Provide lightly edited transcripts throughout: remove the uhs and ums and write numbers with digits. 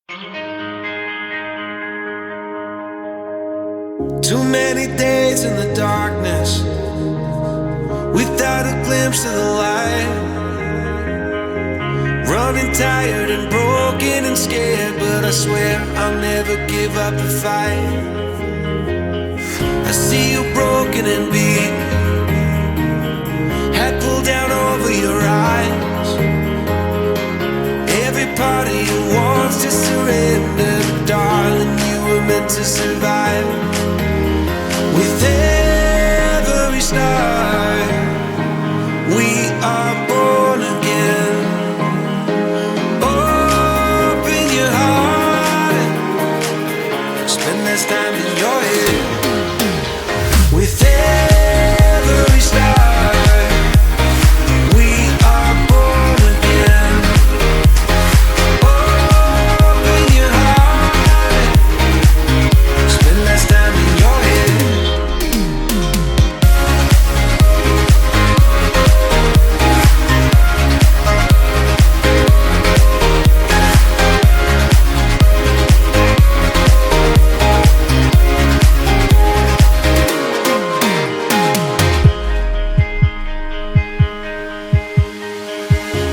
Too many days in the darkness without a glimpse of the light. Running tired and broken and scared, but I swear I'll never give up the fight. I see you broken and beat, hat pulled down over your eyes. Every part of you wants to surrender, but darling, you were meant to survive. With every star, we are born again. Open your heart, spend less time in your head. With every star, we are born again. Open your heart, spend less time in your head.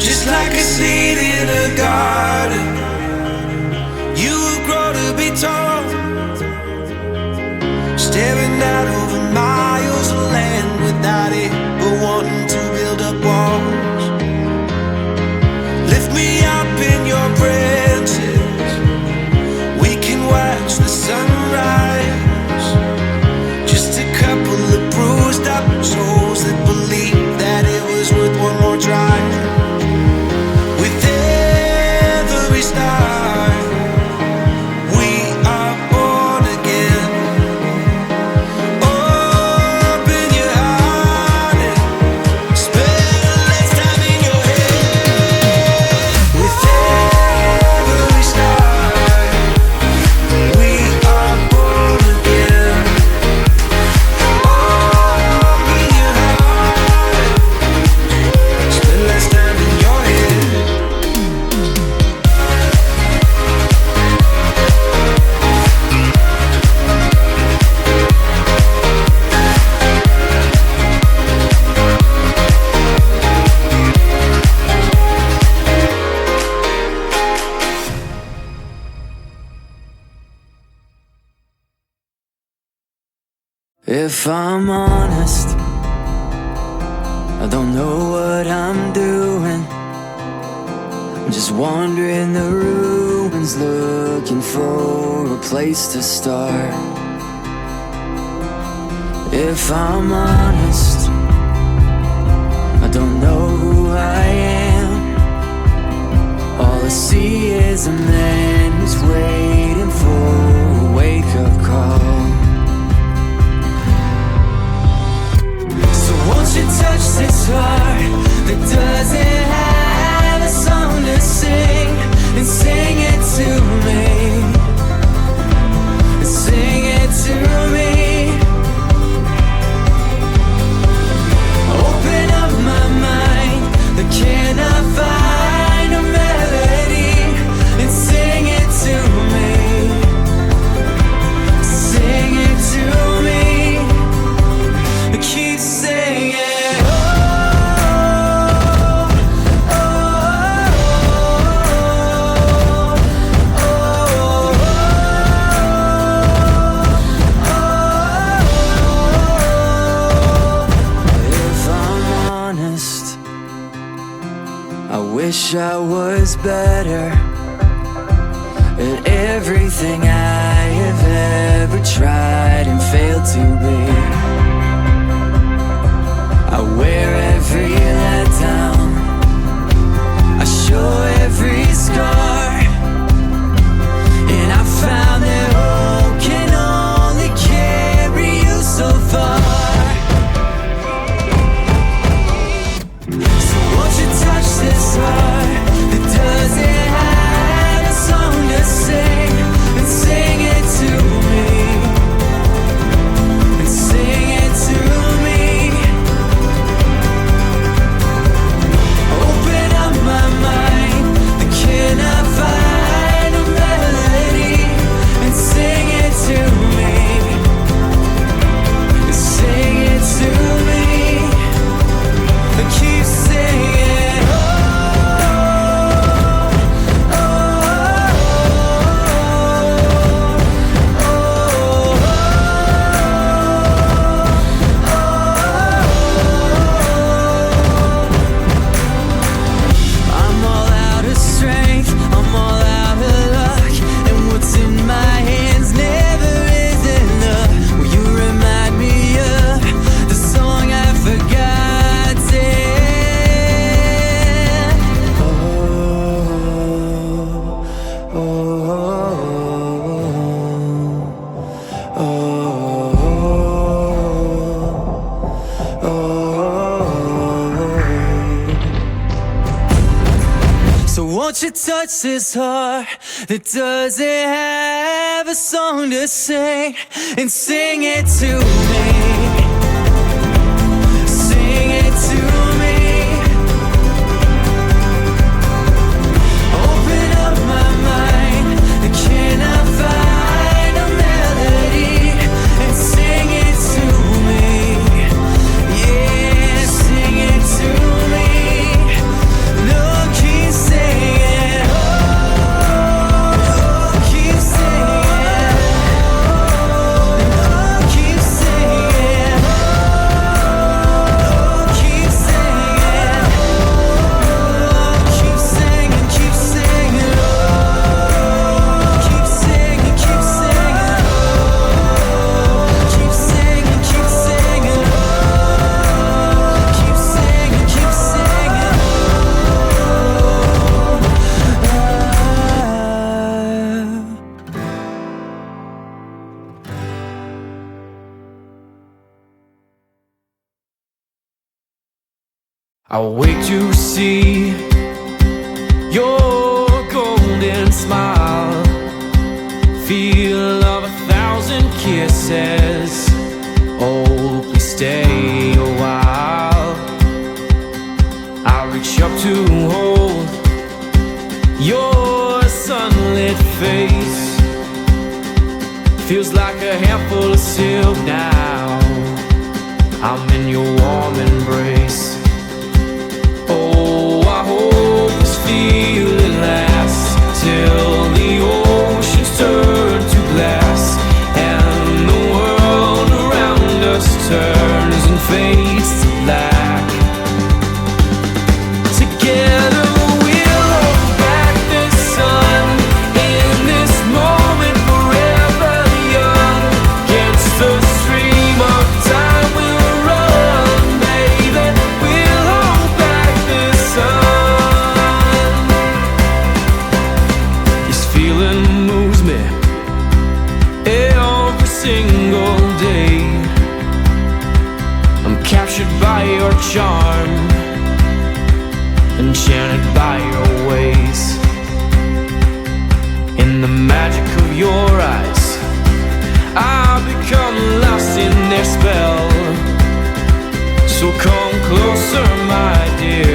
Just like a seed in a garden, you will grow to be tall, staring out over miles of land without it, but wanting to build up walls. Lift me up in your branches, we can watch the sunrise. Just a couple of bruised up souls that believe that it was worth one more try. With every star, we are born again. Open your heart and spend less time in your head. With every star, we are born again. Open your heart, spend less time in your head. If I'm honest, I don't know what I'm doing. I'm just wandering the ruins, looking for a place to start. If I'm honest, I don't know who I am. All I see is a man who's waiting for a wake-up call. Won't you touch this heart that doesn't have a song to sing, and sing it to me, and sing it to me. Open up my mind, I cannot find a melody, and sing it to me, sing it to me. I keep saying wish I was better at everything I have ever tried and failed to be. I wear every letdown, I show every scar, and I found that hope can only carry you so far. So won't you touch this heart that doesn't have a song to sing, and sing it to me, and Won't you touch this heart that doesn't have a song to sing, and sing it to me, sing it to me. Open up my mind, can I find a melody, and sing it to me, yeah, sing it to me. No, keep singing, oh, keep singing, oh, keep singing, oh, keep singing, oh, keep singing, keep singing, oh, keep singing, keep singing, oh, keep singing, keep singing, oh, keep singing, keep singing. I'll wait to see your golden smile, feel of 1,000 kisses. Oh, please stay a while. I'll reach up to hold your sunlit face. Feels like a handful of silk now. I'm in your warm embrace. Oh, I hope this feeling lasts till the oceans turn to glass and the world around us turns and fades to black. Together we'll hold back the sun in this moment, forever young. Against the stream of time we'll run, baby. We'll hold back the sun. This feeling moves me every single day. I'm captured by your charm, enchanted by your ways. In the magic of your eyes, I've become lost in their spell. So come closer, my dear.